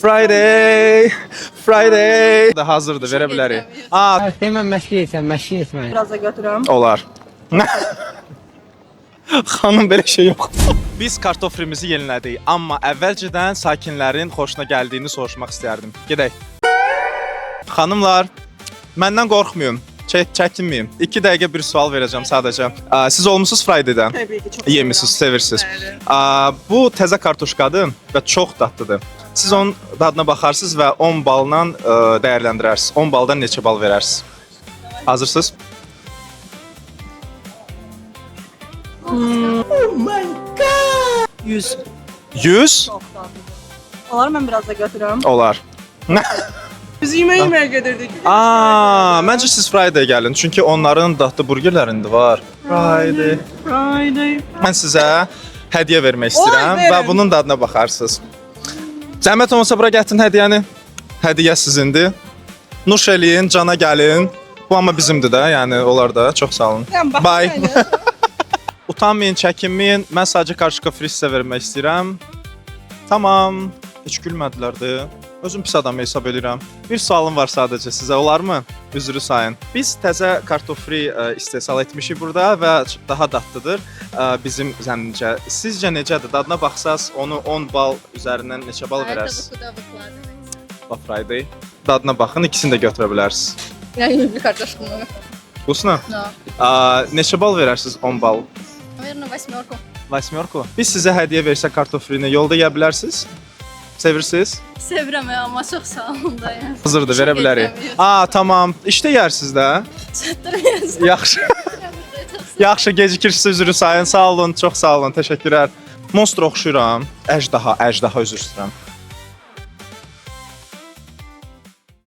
Friday, Friday. Da hazırdır, verə bilərik. Hemen məşqi etməyin. Biraz da götürüm. Olar. Xanım belə şey yox. Biz kartofrimizi yenilədik, amma əvvəlcədən sakinlərin xoşuna gəldiyini soruşmaq istərdim. Gedək. Xanımlar, məndən qorxmayın. Çəkinməyin. 2 dəqiqə bir sual verəcəm sadəcə. Siz olmusunuz Friday'dən? Təbii ki, çox Yemisiniz, sevirsiniz. Bəli. Bu təzə kartuşkadır və çox dadlıdır. Siz onun dadına baxarsınız və 10 balla dəyərləndirərsiniz. 10 baldan neçə bal verərsiniz? Hazırsınız? Oh my god. 100. 100 Çok tatlı. Olar mən biraz da götürüm. olar. Biz yeməyə gedirdik. Məncə siz Friday gəlin, çünki onların dadlı burgerlərində var. Friday. Mən sizə hədiyyə vermək istəyirəm Oy, verin. və bunun dadına baxarsınız. Zəhmət olmasa bura gətirin hədiyyəni. Hədiyyə sizindir. Nuş eləyin, cana gəlin. Bu amma bizimdir də, yəni onlar da. Çox sağ olun. Bye. Utanmayın, çəkinməyin. Mən sadəcə karışka fri sizə vermək istəyirəm. Tamam. Heç gülmədilər də. Özüm pis adam hesab edirəm. Bir sualım var sadəcə sizə, olarmı? Üzrü sayın. Biz təzə kartofri istehsal etmişik burada və daha dadlıdır bizim zəmnicə. Sizcə necədir? Dadına baxsaz onu 10 bal üzərindən neçə bal verərsiniz? Kуда выкладывать? Bax Friday. Dadına baxın, ikisini də götürə bilərsiniz. Я не люблю картошку много. Vkusna? Да. Neçə bal verərsiniz 10 bal? Наверное, 8. 8. Biz sizə hədiyyə versək kartofrini yolda yeyə bilərsiniz? Sevirsiniz? Sevirəm amma çox sağ olun da yəni. Hazırdır, verə bilərik. Tamam. İşdə yersiniz də. Çatdırmayasın. Yaxşı. Yaxşı, gecikirsiniz, üzrü sayın. Sağ olun, çox sağ olun. Təşəkkürlər. Monster oxşuyuram. Əjdaha üzr istəyirəm.